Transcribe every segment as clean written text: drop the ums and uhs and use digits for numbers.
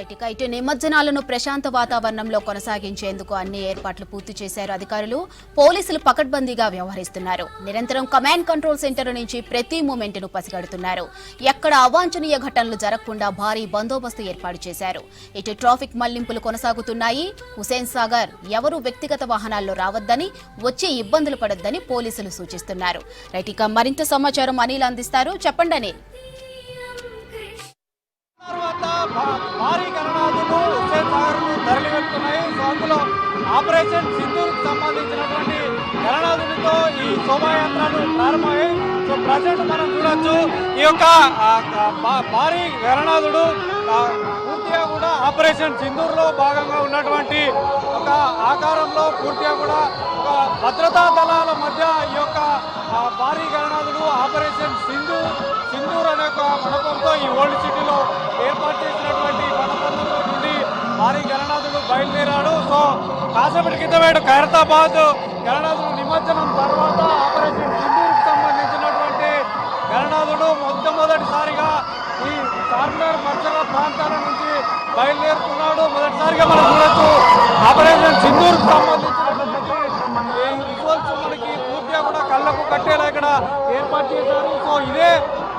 ఇటు నిమజ్జనాలను ప్రశాంత వాతావరణంలో కొనసాగించేందుకు అన్ని ఏర్పాట్లు పూర్తి చేశారు అధికారులు. పోలీసులు పకడ్బందీగా వ్యవహరిస్తున్నారు. నిరంతరం కమాండ్ కంట్రోల్ సెంటర్ నుంచి ప్రతి మూమెంట్ను పసిగడుతున్నారు. ఎక్కడ అవాంఛనీయ ఘటనలు జరగకుండా భారీ బందోబస్తు ఏర్పాటు చేశారు. ఇటు ట్రాఫిక్ మళ్లింపులు కొనసాగుతున్నాయి. హుసేన్ సాగర్ ఎవరూ వ్యక్తిగత వాహనాల్లో రావద్దని, వచ్చి ఇబ్బందులు పడొద్దని పోలీసులు సూచిస్తున్నారు. ఇక మరింత సమాచారం అనిల్ అందిస్తారు. చెప్పండి అనిల్. భారీ గణనాథులు హుస్సేన్ సాగర్ను తరలి వెళ్తున్నాయి. సో అందులో ఆపరేషన్ సింధూర్కు సంబంధించినటువంటి గణనాథునితో ఈ శోభాయాత్రలు ప్రారంభమయ్యాయి. సో ప్రజెంట్ మనం చూడొచ్చు ఈ యొక్క భారీ గణనాథుడు పూర్తిగా కూడా ఆపరేషన్ సింధూర్లో భాగంగా ఉన్నటువంటి ఒక ఆకారంలో పూర్తిగా కూడా ఒక భద్రతా దళాల మధ్య ఈ యొక్క భారీ గణనాథుడు ఆపరేషన్ సింధూర్ అనే ఒక మండపంతో ఈ ఓల్డ్ సిటీలో ఏర్పాటు చేసినటువంటి మండపంలో నుండి భారీ గణనాథుడు బయలుదేరాడు. సో కాసేపటి క్రితమేడు ఖైరతాబాద్ గణనాథుడు నిమజ్జనం తర్వాత ఆపరేషన్ సింధూర్కి సంబంధించినటువంటి గణనాథుడు మొట్టమొదటిసారిగా ఈ చార్మినార్ పరిసర ప్రాంతాల నుంచి బయలుదేరుతున్నాడు. మొదటిసారిగా మనం చూడొచ్చు ఆపరేషన్ సింధూర్కి సంబంధించినటువంటి విజువల్స్ మనకి పూర్తిగా కూడా కళ్ళకు కట్టేలా ఇక్కడ ఏర్పాటు చేశారు. సో ఇదే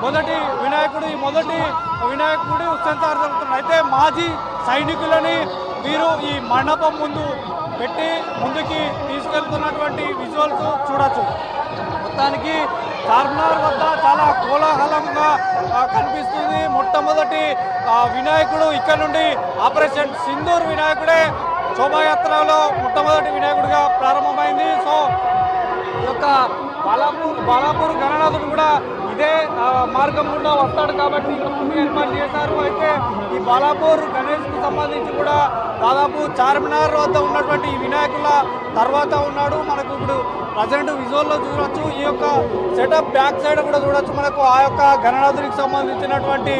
మొదటి వినాయకుడు, ఈ మొదటి వినాయకుడు హుస్సేన్ సాగర్ జరుగుతుంది. అయితే మాజీ సైనికులని వీరు ఈ మండపం ముందు పెట్టి ముందుకి తీసుకెళ్తున్నటువంటి విజువల్స్ చూడొచ్చు. మొత్తానికి చార్మినార్ వద్ద చాలా కోలాహలంగా కనిపిస్తుంది. మొట్టమొదటి వినాయకుడు ఇక్కడ నుండి ఆపరేషన్ సింధూర్ వినాయకుడే శోభాయాత్రలో మొట్టమొదటి వినాయకుడిగా ప్రారంభమైంది. సో ఈ యొక్క బాలాపూర్ గణనాథుడు కూడా ఇదే మార్గం గుండా వస్తాడు కాబట్టి ఏర్పాటు చేశారు. అయితే ఈ బాలాపూర్ గణేష్కు సంబంధించి కూడా దాదాపు చార్మినార్ వద్ద ఉన్నటువంటి ఈ వినాయకుల తర్వాత ఉన్నాడు. మనకు ఇప్పుడు ప్రజెంట్ విజువల్లో చూడవచ్చు. ఈ యొక్క సెటప్ బ్యాక్ సైడ్ కూడా చూడొచ్చు. మనకు ఆ యొక్క గణనాథునికి సంబంధించినటువంటి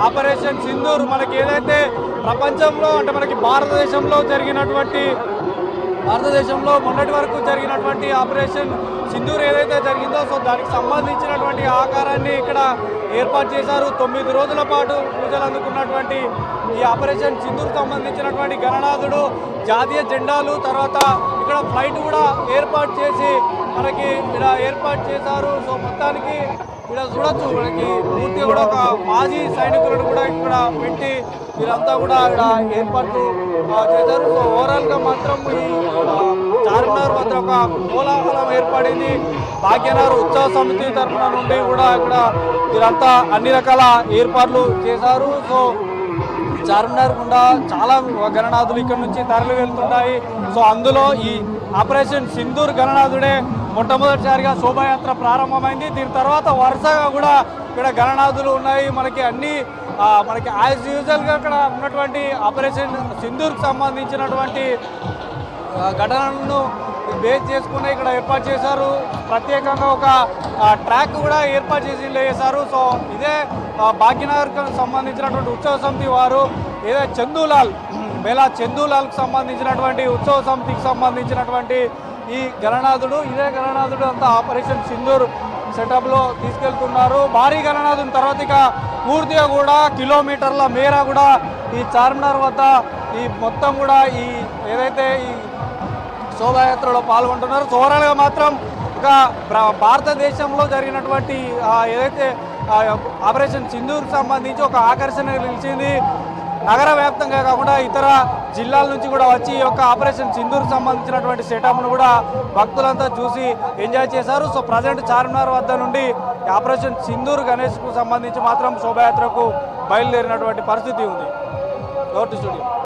ఆపరేషన్ సింధూర్ మనకి ఏదైతే ప్రపంచంలో అంటే మనకి భారతదేశంలో మొన్నటి వరకు జరిగినటువంటి ఆపరేషన్ సింధూర్ ఏదైతే జరిగిందో సో దానికి సంబంధించినటువంటి ఆకారాన్ని ఇక్కడ ఏర్పాటు చేశారు. 9 రోజుల పాటు పూజలు అందుకున్నటువంటి ఈ ఆపరేషన్ సింధూర్ సంబంధించినటువంటి గణనాథుడు జాతీయ జెండాలు తర్వాత ఇక్కడ ఫ్లైట్ కూడా ఏర్పాటు చేసి మనకి ఇక్కడ ఏర్పాటు చేశారు. సో మొత్తానికి ఇక్కడ చూడొచ్చు మనకి పూర్తిగా కూడా ఒక మాజీ సైనికులను కూడా ఇక్కడ పెట్టి వీరంతా కూడా ఇక్కడ ఏర్పాట్లు చేశారు. సో ఓవరాల్గా మాత్రం ఈ చార్మినార్ వద్ద ఒక కోలాహలం ఏర్పడింది. భాగ్యనగర్ ఉత్సవ సమితి తరఫున నుండి కూడా ఇక్కడ వీరంతా అన్ని రకాల ఏర్పాట్లు చేశారు. సో చార్మినార్ గుండా చాలా గణనాథులు ఇక్కడ నుంచి తరలి వెళ్తున్నాయి. సో అందులో ఈ ఆపరేషన్ సింధూర్ గణనాథుడే మొట్టమొదటిసారిగా శోభాయాత్ర ప్రారంభమైంది. దీని తర్వాత వరుసగా కూడా ఇక్కడ గణనాథులు ఉన్నాయి. మనకి యాజ్ యూజువల్గా ఇక్కడ ఉన్నటువంటి ఆపరేషన్ సింధూర్కి సంబంధించినటువంటి ఘటనలను బేస్ చేసుకుని ఇక్కడ ఏర్పాటు చేశారు. ప్రత్యేకంగా ఒక ట్రాక్ కూడా ఏర్పాటు చేశారు. సో ఇదే భాగ్యనగర్కి సంబంధించినటువంటి ఉత్సవ సమితి వారు ఏదో బేలా చందూలాల్కి సంబంధించినటువంటి ఉత్సవ సమితికి సంబంధించినటువంటి ఈ గణనాథుడు ఇదే గణనాథుడు అంతా ఆపరేషన్ సింధూర్ సెటప్లో తీసుకెళ్తున్నారు. భారీ గణనాథుని తర్వాత ఇక పూర్తిగా కూడా కిలోమీటర్ల మేర కూడా ఈ చార్మినార్ వద్ద ఈ మొత్తం కూడా ఈ ఏదైతే ఈ శోభాయాత్రలో పాల్గొంటున్నారు. ఓవరాల్గా మాత్రం ఇక భారతదేశంలో జరిగినటువంటి ఏదైతే ఆపరేషన్ సింధూర్కి సంబంధించి ఒక ఆకర్షణ నిలిచింది. నగర వ్యాప్తంగా కాకుండా ఇతర జిల్లాల నుంచి కూడా వచ్చి ఈ యొక్క ఆపరేషన్ సింధూర్కి సంబంధించినటువంటి సెటప్ను కూడా భక్తులంతా చూసి ఎంజాయ్ చేశారు. సో ప్రజెంట్ చార్మినార్ వద్ద నుండి ఆపరేషన్ సింధూర్ గణేష్కు సంబంధించి మాత్రం శోభాయాత్రకు బయలుదేరినటువంటి పరిస్థితి ఉంది. గౌరవ స్టూడియో.